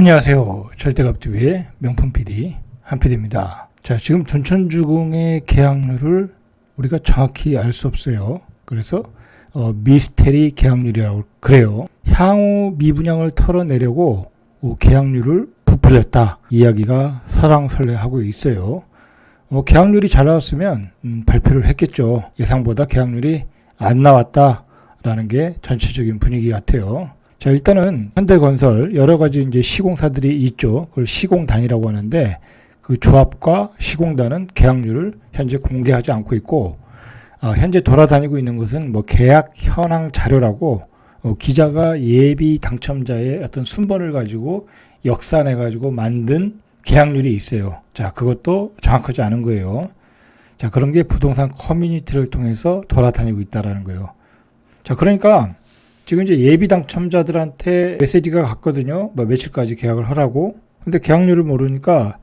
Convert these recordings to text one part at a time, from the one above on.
안녕하세요. 절대값TV의 명품 PD 한PD입니다. 자, 지금 둔촌주공의 계약률을 우리가 정확히 알 수 없어요. 그래서 미스테리 계약률이라고 그래요. 향후 미분양을 털어내려고 계약률을 부풀렸다 이야기가 설왕설래하고 있어요. 계약률이 잘 나왔으면 발표를 했겠죠. 예상보다 계약률이 안 나왔다라는 게 전체적인 분위기 같아요. 자, 일단은 현대건설 여러 가지 이제 시공사들이 있죠. 그걸 시공단이라고 하는데 그 조합과 시공단은 계약률을 현재 공개하지 않고 있고, 현재 돌아다니고 있는 것은 뭐 계약 현황 자료라고 기자가 예비 당첨자의 어떤 순번을 가지고 역산해 가지고 만든 계약률이 있어요. 자, 그것도 정확하지 않은 거예요. 자, 그런 게 부동산 커뮤니티를 통해서 돌아다니고 있다라는 거예요. 자, 그러니까 지금 이제 예비 당첨자들한테 메시지가 갔거든요. 뭐 며칠까지 계약을 하라고. 근데 계약률을 모르니까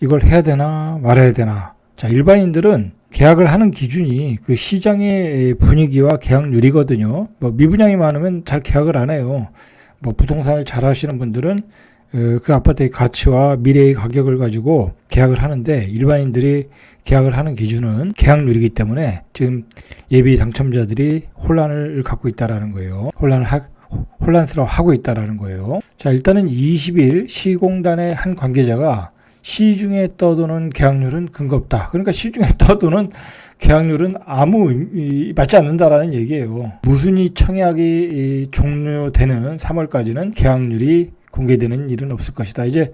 이걸 해야 되나 말아야 되나. 자, 일반인들은 계약을 하는 기준이 그 시장의 분위기와 계약률이거든요. 뭐 미분양이 많으면 잘 계약을 안 해요. 뭐 부동산을 잘 하시는 분들은 그 아파트의 가치와 미래의 가격을 가지고 계약을 하는데, 일반인들이 계약을 하는 기준은 계약률이기 때문에 지금 예비 당첨자들이 혼란을 갖고 있다라는 거예요. 혼란스러워하고 있다라는 거예요. 자, 일단은 20일 시공단의 한 관계자가 시중에 떠도는 계약률은 근거 없다. 그러니까 시중에 떠도는 계약률은 아무 맞지 않는다라는 얘기예요. 무순위 청약이 종료되는 3월까지는 계약률이 공개되는 일은 없을 것이다. 이제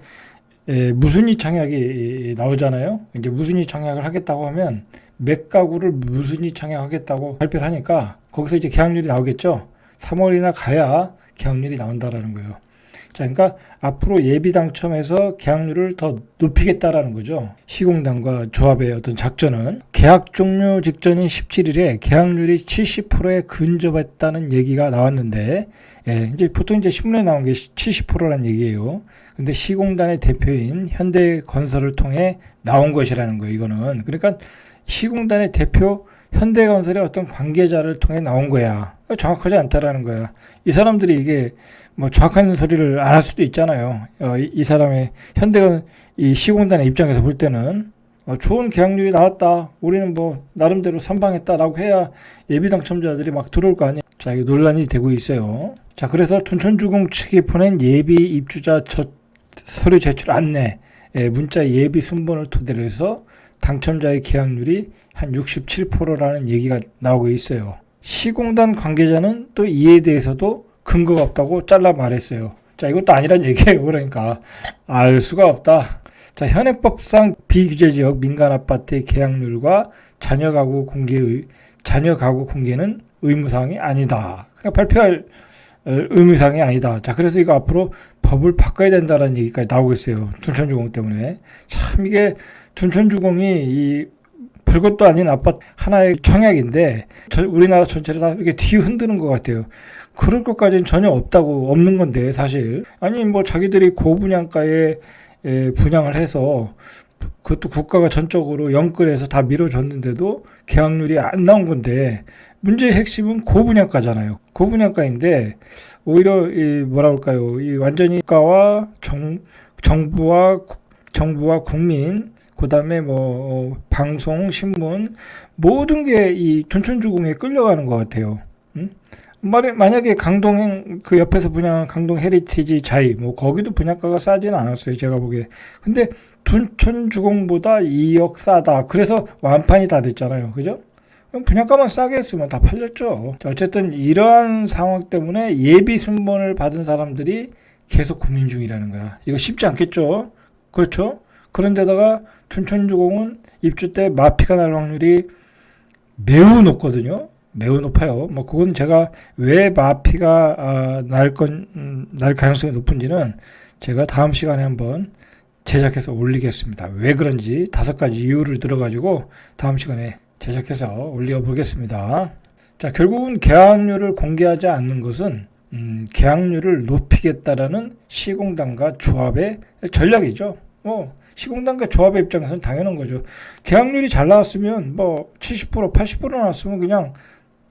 무순위 청약이 나오잖아요. 이제 무순위 청약을 하겠다고 하면 몇 가구를 무순위 청약하겠다고 발표를 하니까 거기서 이제 계약률이 나오겠죠. 3월이나 가야 계약률이 나온다라는 거예요. 자, 그러니까 앞으로 예비 당첨해서 계약률을 더 높이겠다라는 거죠. 시공단과 조합의 어떤 작전은 계약 종료 직전인 17일에 계약률이 70%에 근접했다는 얘기가 나왔는데, 이제 보통 이제 신문에 나온 게 70%라는 얘기예요. 근데 시공단의 대표인 현대건설을 통해 나온 것이라는 거예요, 이거는. 그러니까 시공단의 대표 현대건설의 어떤 관계자를 통해 나온 거야. 정확하지 않다라는 거야. 이 사람들이 이게 뭐 정확한 소리를 안 할 수도 있잖아요. 이 사람의 이 시공단의 입장에서 볼 때는 좋은 계약률이 나왔다, 우리는 뭐 나름대로 선방했다라고 해야 예비 당첨자들이 막 들어올 거 아니에요. 자, 이게 논란이 되고 있어요. 자, 그래서 둔촌주공 측이 보낸 예비 입주자 서류 제출 안내 문자 예비 순번을 토대로 해서 당첨자의 계약률이 한 67%라는 얘기가 나오고 있어요. 시공단 관계자는 또 이에 대해서도 근거가 없다고 잘라 말했어요. 자, 이것도 아니란 얘기예요. 그러니까 알 수가 없다. 자, 현행법상 비규제지역 민간 아파트의 계약률과 자녀 가구 공개는 의무사항이 아니다. 그러니까 발표할 의무사항이 아니다. 자, 그래서 이거 앞으로 법을 바꿔야 된다는 얘기까지 나오고 있어요. 둔촌주공 때문에. 참, 이게 둔촌주공이 별것도 아닌 아파트 하나의 청약인데 우리나라 전체를 다 이렇게 뒤흔드는 것 같아요. 그럴 것까지는 전혀 없는 건데, 사실. 아니, 뭐 자기들이 고분양가에 분양을 해서 그것도 국가가 전적으로 영끌해서 다 밀어줬는데도 계약률이 안 나온 건데, 문제의 핵심은 고분양가잖아요. 고분양가인데 오히려 이 완전히 국가와 정부와 국민, 그다음에 뭐 방송, 신문 모든 게 이 둔촌주공에 끌려가는 것 같아요. 만약에 강동 그 옆에서 분양한 강동 헤리티지 자이 뭐 거기도 분양가가 싸지는 않았어요, 제가 보기에. 근데 둔촌주공보다 2억 싸다. 그래서 완판이 다 됐잖아요, 그죠? 분양가만 싸게 했으면 다 팔렸죠. 어쨌든 이러한 상황 때문에 예비 순번을 받은 사람들이 계속 고민 중이라는 거야. 이거 쉽지 않겠죠? 그렇죠? 그런데다가 둔촌주공은 입주 때 마피가 날 확률이 매우 높거든요. 매우 높아요. 뭐 그건 제가 왜 마피가 날 가능성이 높은지는 제가 다음 시간에 한번 제작해서 올리겠습니다. 왜 그런지 5가지 이유를 들어가지고 다음 시간에 제작해서 올려보겠습니다. 자, 결국은 계약률을 공개하지 않는 것은 계약률을 높이겠다라는 시공단과 조합의 전략이죠. 시공단과 조합의 입장에서는 당연한 거죠. 계약률이 잘 나왔으면 뭐 70%, 80% 나왔으면 그냥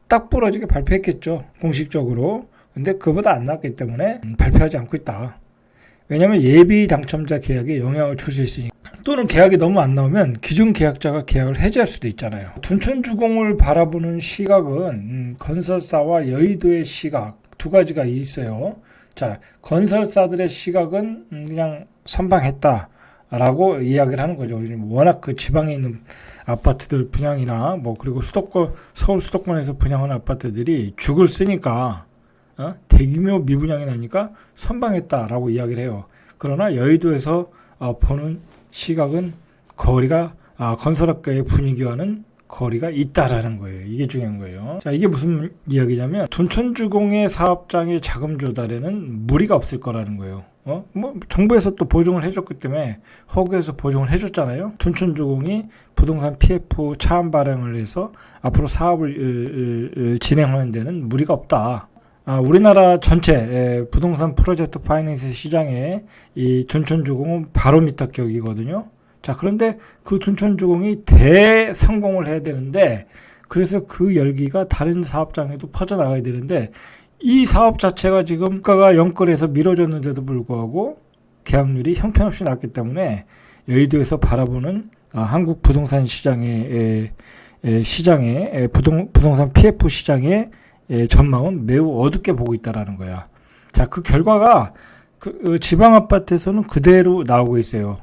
딱 부러지게 발표했겠죠, 공식적으로. 근데 그보다 안 나왔기 때문에 발표하지 않고 있다. 왜냐하면 예비 당첨자 계약에 영향을 줄 수 있으니까. 또는 계약이 너무 안 나오면 기존 계약자가 계약을 해지할 수도 있잖아요. 둔촌주공을 바라보는 시각은 건설사와 여의도의 시각 두 가지가 있어요. 자, 건설사들의 시각은 그냥 선방했다라고 이야기를 하는 거죠. 워낙 그 지방에 있는 아파트들 분양이나 그리고 서울 수도권에서 분양한 아파트들이 죽을 쓰니까 대규모 미분양이 나니까 선방했다라고 이야기를 해요. 그러나 여의도에서 보는 시각은 거리가 건설업계의 분위기와는 거리가 있다라는 거예요. 이게 중요한 거예요. 자, 이게 무슨 이야기냐면 둔촌주공의 사업장의 자금 조달에는 무리가 없을 거라는 거예요. 정부에서 또 보증을 해줬기 때문에 허구에서 보증을 해줬잖아요. 둔촌주공이 부동산 PF 차안 발행을 해서 앞으로 사업을 진행하는 데는 무리가 없다. 우리나라 전체 부동산 프로젝트 파이낸스 시장에 이 둔촌주공은 바로미터격이거든요. 자, 그런데 그 둔촌주공이 대성공을 해야 되는데, 그래서 그 열기가 다른 사업장에도 퍼져나가야 되는데, 이 사업 자체가 지금 가가 영끌에서 미뤄졌는데도 불구하고 계약률이 형편없이 낮기 때문에 여의도에서 바라보는 한국 부동산 시장의 부동산 PF 시장의 전망은 매우 어둡게 보고 있다라는 거야. 자, 그 결과가 지방 아파트에서는 그대로 나오고 있어요.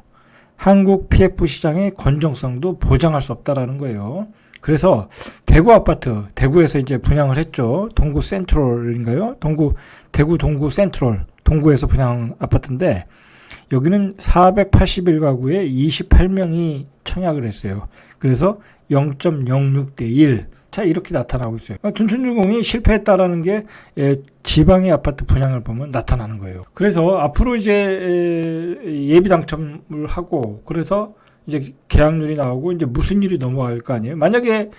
한국 PF 시장의 건정성도 보장할 수 없다라는 거예요. 그래서 대구 아파트, 대구에서 이제 분양을 했죠. 동구 센트럴인가요? 대구 동구 센트럴, 동구에서 분양 아파트인데 여기는 481가구에 28명이 청약을 했어요. 그래서 0.06대 1. 자, 이렇게 나타나고 있어요. 둔촌주공이 실패했다라는 게 지방의 아파트 분양을 보면 나타나는 거예요. 그래서 앞으로 이제 예비 당첨을 하고 그래서 이제 계약률이 나오고 이제 무슨 일이 넘어갈 거 아니에요. 만약에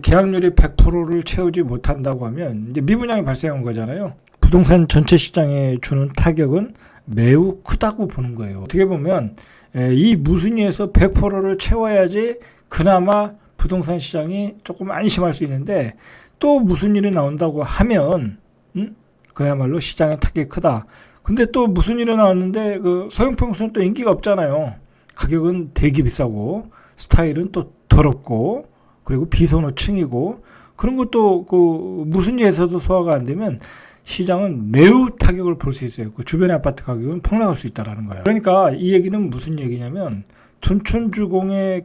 계약률이 100%를 채우지 못한다고 하면 이제 미분양이 발생한 거잖아요. 부동산 전체 시장에 주는 타격은 매우 크다고 보는 거예요. 어떻게 보면 이 무순위에서 100%를 채워야지 그나마 부동산 시장이 조금 안심할 수 있는데 또 무슨 일이 나온다고 하면 그야말로 시장의 타격이 크다. 근데 또 무슨 일이 나왔는데 그 소형평수는 또 인기가 없잖아요. 가격은 되게 비싸고 스타일은 또 더럽고 그리고 비선호층이고 그런 것도 그 무순위에서도 소화가 안 되면 시장은 매우 타격을 볼 수 있어요. 그 주변의 아파트 가격은 폭락할 수 있다라는 거예요. 그러니까 이 얘기는 무슨 얘기냐면 둔촌주공의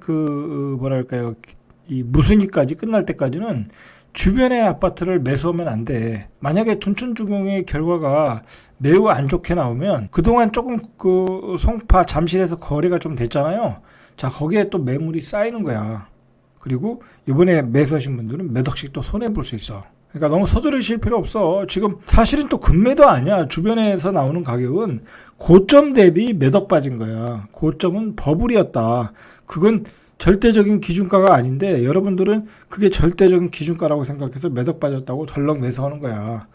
이 무순위까지 끝날 때까지는 주변의 아파트를 매수하면 안 돼. 만약에 둔촌주공의 결과가 매우 안 좋게 나오면 그동안 조금 그 송파 잠실에서 거래가 좀 됐잖아요. 자, 거기에 또 매물이 쌓이는 거야. 그리고 이번에 매수하신 분들은 몇 억씩 또 손해볼 수 있어. 그러니까 너무 서두르실 필요 없어. 지금 사실은 또 급매도 아니야. 주변에서 나오는 가격은 고점 대비 몇 억 빠진 거야. 고점은 버블이었다. 그건 절대적인 기준가가 아닌데 여러분들은 그게 절대적인 기준가라고 생각해서 몇 억 빠졌다고 덜렁 매수하는 거야.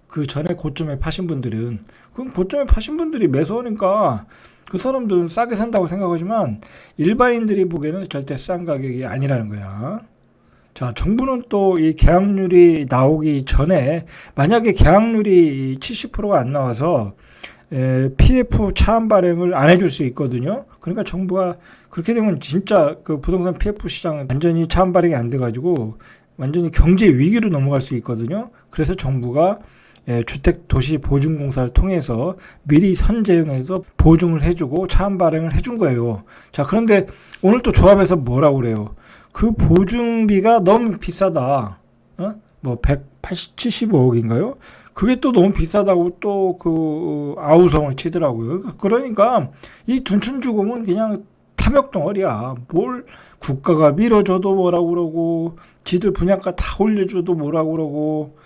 그 전에 고점에 파신 분들은. 그럼 고점에 파신 분들이 매수하니까 그 사람들은 싸게 산다고 생각하지만 일반인들이 보기에는 절대 싼 가격이 아니라는 거야. 자, 정부는 또 이 계약률이 나오기 전에 만약에 계약률이 70%가 안 나와서 PF 차안 발행을 안 해줄 수 있거든요. 그러니까 정부가 그렇게 되면 진짜 그 부동산 PF 시장은 완전히 차안 발행이 안 돼가지고 완전히 경제 위기로 넘어갈 수 있거든요. 그래서 정부가 주택도시보증공사를 통해서 미리 선제응해서 보증을 해주고 차안 발행을 해준 거예요. 자, 그런데 오늘 또 조합에서 뭐라고 그래요? 그 보증비가 너무 비싸다. 175억인가요? 그게 또 너무 비싸다고 또 그 아우성을 치더라고요. 그러니까 이 둔촌주공은 그냥 탐욕 덩어리야. 뭘 국가가 밀어줘도 뭐라고 그러고 지들 분양가 다 올려줘도 뭐라고 그러고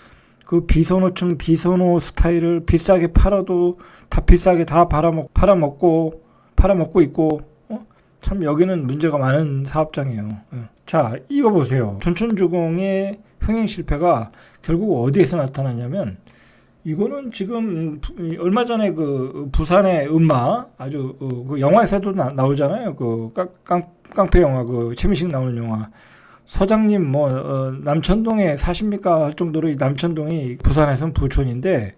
그 비선호층 비선호 스타일을 비싸게 팔아도 다 비싸게 다 팔아먹고 있고 참 여기는 문제가 많은 사업장이에요. 자, 이거 보세요. 둔촌주공의 흥행 실패가 결국 어디에서 나타나냐면 이거는 지금 얼마 전에 그 부산의 음마 아주 그 영화에서도 나오잖아요. 그 깡패 영화 그 최민식 나오는 영화. 서장님 남천동에 사십니까 할 정도로 이 남천동이 부산에서는 부촌인데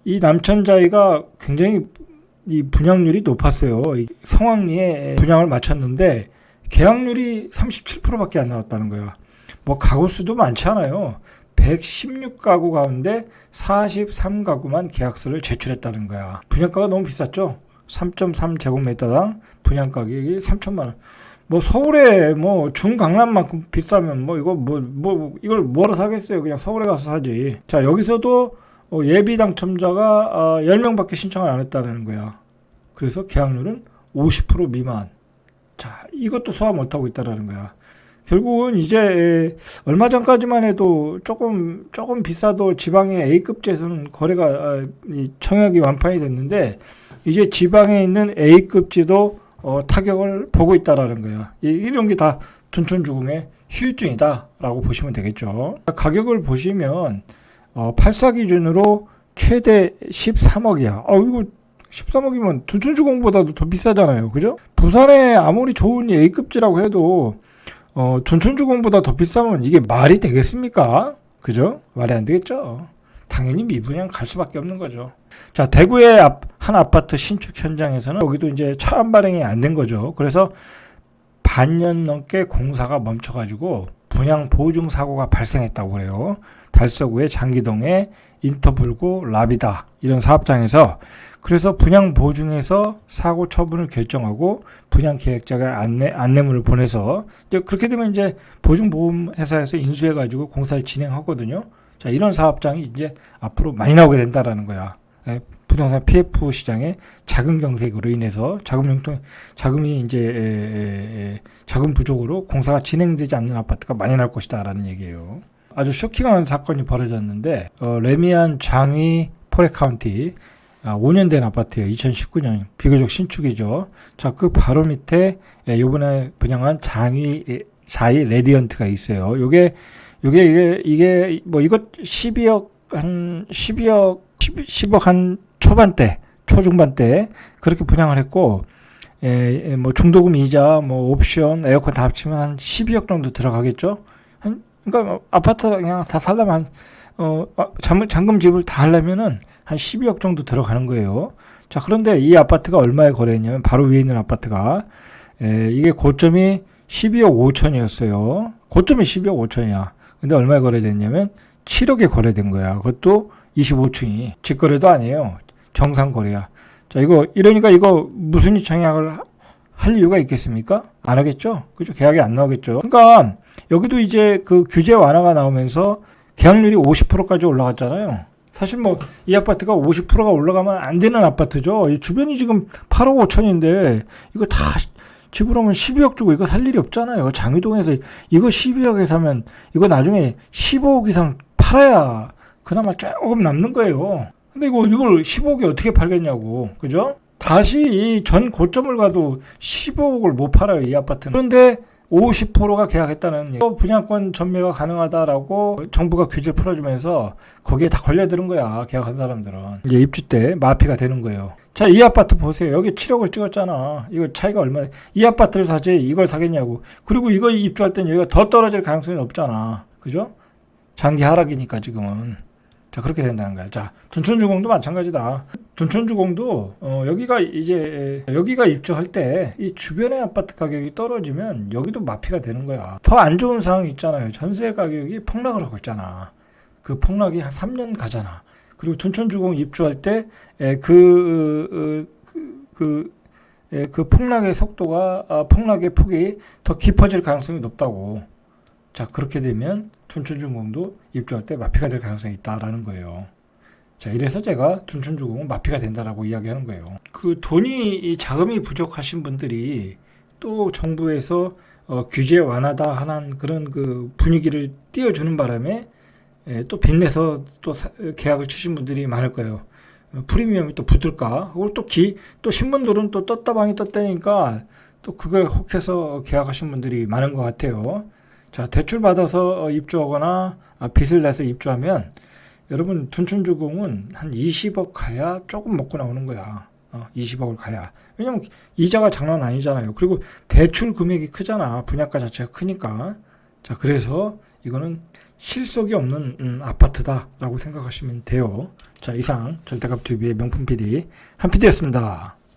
이 남천자이가 굉장히 이 분양률이 높았어요. 이 성황리에 분양을 마쳤는데 계약률이 37%밖에 안 나왔다는 거야. 뭐 가구 수도 많지 않아요. 116가구 가운데 43가구만 계약서를 제출했다는 거야. 분양가가 너무 비쌌죠. 3.3제곱미터당 분양 가격이 3천만 원. 뭐 서울에 뭐 중강남만큼 비싸면 뭐 이걸 뭐로 사겠어요. 그냥 서울에 가서 사지. 자, 여기서도 예비 당첨자가 10명밖에 신청을 안 했다는 거야. 그래서 계약률은 50% 미만. 자, 이것도 소화 못하고 있다는 거야. 결국은 이제 얼마 전까지만 해도 조금 비싸도 지방의 A급지에서는 거래가 청약이 완판이 됐는데 이제 지방에 있는 A급지도 타격을 보고 있다라는 거야. 이런 게 다 둔촌주공의 후유증이다라고 보시면 되겠죠. 가격을 보시면 8사 기준으로 최대 13억이야. 이거 13억이면 둔촌주공보다도 더 비싸잖아요. 그죠? 부산에 아무리 좋은 A급지라고 해도 둔촌주공보다 더 비싸면 이게 말이 되겠습니까? 그죠? 말이 안 되겠죠. 당연히 미분양 갈 수밖에 없는 거죠. 자, 대구의 한 아파트 신축 현장에서는 여기도 이제 차안 발행이 안 된 거죠. 그래서 반년 넘게 공사가 멈춰가지고 분양 보증 사고가 발생했다고 그래요. 달서구의 장기동의 인터불구 라비다 이런 사업장에서 그래서 분양 보증에서 사고 처분을 결정하고 분양 계획자가 안내문을 보내서 이제 그렇게 되면 이제 보증보험 회사에서 인수해가지고 공사를 진행하거든요. 자, 이런 사업장이 이제 앞으로 많이 나오게 된다라는 거야. 부동산 PF 시장의 자금 경색으로 인해서 자금이 이제 자금 부족으로 공사가 진행되지 않는 아파트가 많이 날 것이다라는 얘기예요. 아주 쇼킹한 사건이 벌어졌는데 레미안 장위 포레카운티 5년 된 아파트예요. 2019년 비교적 신축이죠. 자, 그 바로 밑에 이번에 분양한 자이 레디언트가 있어요. 이게 뭐 이것 10억 한 초반대, 초중반대 그렇게 분양을 했고, 뭐 중도금 이자, 뭐 옵션, 에어컨 다 합치면 한 12억 정도 들어가겠죠. 그러니까 아파트 그냥 다 살려면 잔금 지불 다 하려면은 한 12억 정도 들어가는 거예요. 자, 그런데 이 아파트가 얼마에 거래했냐면 바로 위에 있는 아파트가 이게 고점이 12억 5천이었어요. 고점이 12억 5천이야. 근데 얼마에 거래됐냐면 7억에 거래된 거야. 그것도 25층이 직거래도 아니에요. 정상 거래야. 자, 이러니까 이거 무순위 청약을 할 이유가 있겠습니까? 안 하겠죠? 그죠? 계약이 안 나오겠죠? 그러니까 여기도 이제 그 규제 완화가 나오면서 계약률이 50%까지 올라갔잖아요. 사실 뭐 이 아파트가 50%가 올라가면 안 되는 아파트죠. 이 주변이 지금 8억 5천인데 이거 다 지불하면 12억 주고 이거 살 일이 없잖아요. 장위동에서 이거 12억에 사면 이거 나중에 15억 이상 팔아야 그나마 조금 남는 거예요. 근데 이걸 15억에 어떻게 팔겠냐고. 그죠? 다시 이 전 고점을 가도 15억을 못 팔아요, 이 아파트는. 그런데 50%가 계약했다는 분양권 전매가 가능하다라고 정부가 규제를 풀어주면서 거기에 다 걸려드는 거야, 계약한 사람들은. 이제 입주 때 마피가 되는 거예요. 자, 이 아파트 보세요. 여기 7억을 찍었잖아. 이거 차이가 얼마나, 이 아파트를 사지 이걸 사겠냐고. 그리고 이거 입주할 땐 여기가 더 떨어질 가능성이 없잖아. 그죠? 장기 하락이니까 지금은. 자, 그렇게 된다는 거야. 자, 둔촌주공도 마찬가지다. 둔촌주공도 여기가 입주할 때 이 주변의 아파트 가격이 떨어지면 여기도 마피가 되는 거야. 더 안 좋은 상황이 있잖아요. 전세 가격이 폭락을 하고 있잖아. 그 폭락이 한 3년 가잖아. 그리고 둔촌주공 입주할 때 그 폭락의 속도가 폭락의 폭이 더 깊어질 가능성이 높다고. 자, 그렇게 되면 둔촌주공도 입주할 때 마피가 될 가능성이 있다라는 거예요. 자, 이래서 제가 둔촌주공은 마피가 된다라고 이야기하는 거예요. 그 이 자금이 부족하신 분들이 또 정부에서 규제 완화다 하는 그런 그 분위기를 띄워주는 바람에 또 빚내서 또 계약을 치신 분들이 많을 거예요. 프리미엄이 또 붙을까? 그걸 또 신문들은 또 떴다방이 떴다니까 또 그거에 혹해서 계약하신 분들이 많은 것 같아요. 자, 대출 받아서 입주하거나 빚을 내서 입주하면 여러분 둔촌주공은 한 20억 가야 조금 먹고 나오는 거야. 20억을 가야. 왜냐면 이자가 장난 아니잖아요. 그리고 대출 금액이 크잖아. 분양가 자체가 크니까. 자, 그래서 이거는 실속이 없는 아파트다라고 생각하시면 돼요. 자, 이상 절대값TV의 명품 PD 한 PD였습니다.